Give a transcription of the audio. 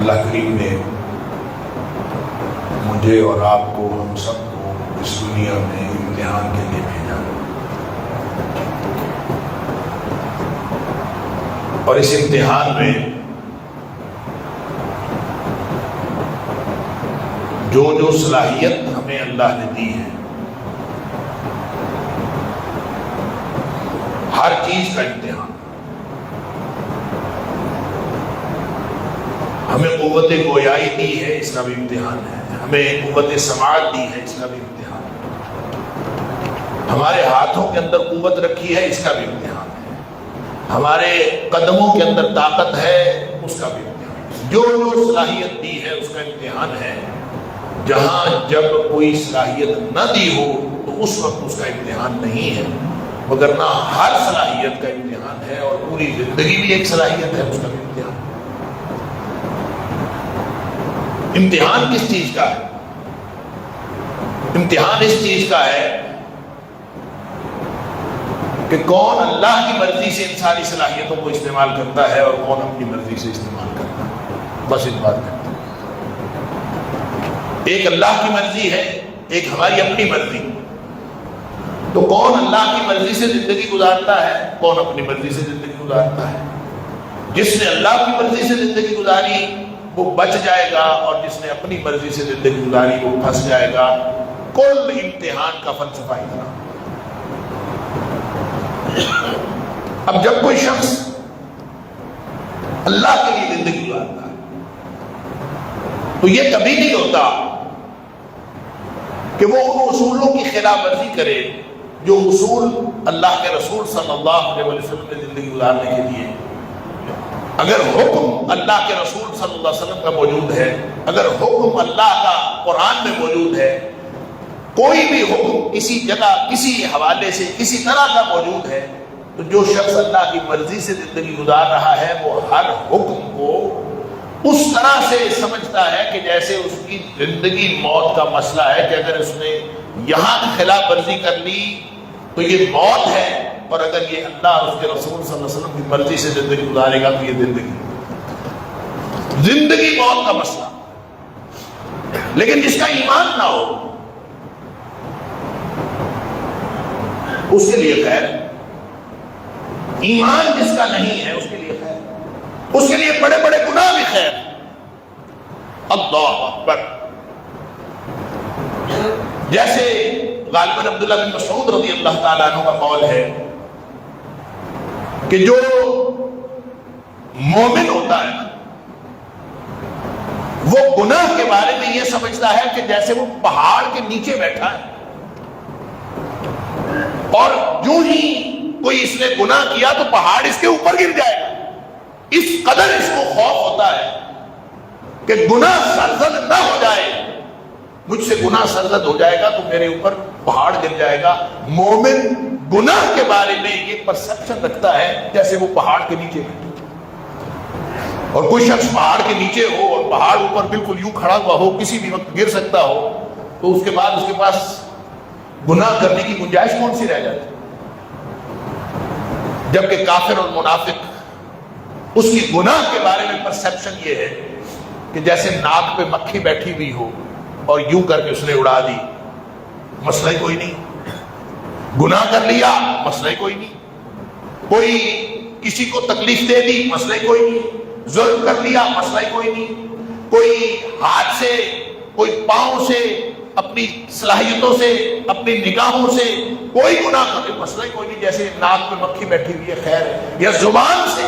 اللہ کریم نے مجھے اور آپ کو، ہم سب کو اس دنیا میں امتحان کے لیے بھیجا، اور اس امتحان میں جو صلاحیت ہمیں اللہ نے دی ہے، ہر چیز کا امتحان، ہمیں قوت گویائی دی ہے، اس کا بھی امتحان ہے، ہمیں قوت سماعت دی ہے، اس کا بھی امتحان ہے، ہمارے ہاتھوں کے اندر قوت رکھی ہے، اس کا بھی امتحان ہے، ہمارے قدموں کے اندر طاقت ہے، اس کا بھی امتحان ہے، جو صلاحیت دی ہے اس کا امتحان ہے۔ جہاں جب کوئی صلاحیت نہ دی ہو تو اس وقت اس کا امتحان نہیں ہے، مگر نہ ہر صلاحیت کا امتحان ہے، اور پوری زندگی بھی ایک صلاحیت ہے، اس کا بھی امتحان ہے۔ امتحان کس چیز کا ہے؟ امتحان اس چیز کا ہے کہ کون اللہ کی مرضی سے انسانی صلاحیتوں کو استعمال کرتا ہے اور کون اپنی مرضی سے استعمال کرتا ہے، بس اس بات کرتا ہے۔ ایک اللہ کی مرضی ہے، ایک ہماری اپنی مرضی۔ تو کون اللہ کی مرضی سے زندگی گزارتا ہے، کون اپنی مرضی سے زندگی گزارتا ہے؟ جس نے اللہ کی مرضی سے زندگی گزاری وہ بچ جائے گا، اور جس نے اپنی مرضی سے زندگی گزاری وہ پھنس جائے گا۔ کل امتحان کا فلسفہ اتنا۔ اب جب کوئی شخص اللہ کے لیے زندگی گزارتا ہے تو یہ کبھی نہیں ہوتا کہ وہ ان اصولوں کی خلاف ورزی کرے جو اصول اللہ کے رسول صلی اللہ علیہ وسلم نے زندگی گزارنے کے لیے۔ اگر حکم اللہ کے رسول صلی اللہ علیہ وسلم کا موجود ہے، اگر حکم اللہ کا قرآن میں موجود ہے، کوئی بھی حکم کسی جگہ کسی حوالے سے کسی طرح کا موجود ہے، تو جو شخص اللہ کی مرضی سے زندگی گزار رہا ہے وہ ہر حکم کو اس طرح سے سمجھتا ہے کہ جیسے اس کی زندگی موت کا مسئلہ ہے، کہ اگر اس نے یہاں کی خلاف ورزی کر لی تو یہ موت ہے، اور اگر یہ اللہ اور اس کے رسول صلی اللہ علیہ وسلم کی مرضی سے زندگی گزارے گا تو یہ زندگی موت کا مسئلہ۔ لیکن جس کا ایمان نہ ہو اس کے لیے خیر، ایمان جس کا نہیں ہے اس کے لیے خیر، اس کے لیے بڑے بڑے گناہ بھی خیر۔ اللہ اکبر۔ جیسے غالباً عبداللہ بن مسعود رضی اللہ تعالیٰ عنہ کا قول ہے کہ جو مومن ہوتا ہے وہ گناہ کے بارے میں یہ سمجھتا ہے کہ جیسے وہ پہاڑ کے نیچے بیٹھا ہے، اور جو ہی کوئی اس نے گناہ کیا تو پہاڑ اس کے اوپر گر جائے گا۔ اس قدر اس کو خوف ہوتا ہے کہ گناہ سرزد نہ ہو جائے، مجھ سے گناہ سرزد ہو جائے گا تو میرے اوپر پہاڑ گر جائے گا۔ مومن گناہ کے بارے میں یہ پرسپشن رکھتا ہے جیسے وہ پہاڑ کے نیچے بیٹھے، اور کوئی شخص پہاڑ کے نیچے ہو اور پہاڑ اوپر بالکل یوں کھڑا ہوا ہو، کسی بھی وقت گر سکتا ہو، تو اس کے بعد اس کے پاس گناہ کرنے کی گنجائش کون سی رہ جاتی؟ جبکہ کافر اور منافق اس کی گناہ کے بارے میں پرسپشن یہ ہے کہ جیسے ناک پہ مکھی بیٹھی ہوئی ہو اور یوں کر کے اس نے اڑا دی، مسئلہ ہی کوئی نہیں۔ گناہ کر لیا، مسئلہ ہی کوئی نہیں۔ کوئی کسی کو تکلیف دے دی، مسئلہ ہی کوئی نہیں۔ ظلم کر لیا، مسئلہ ہی کوئی نہیں۔ کوئی ہاتھ سے، کوئی پاؤں سے، اپنی صلاحیتوں سے، اپنی نگاہوں سے کوئی گناہ کرے، مسئلہ ہی کوئی نہیں، جیسے ناک میں مکھی بیٹھی ہوئی ہے خیر ہے، یا زبان سے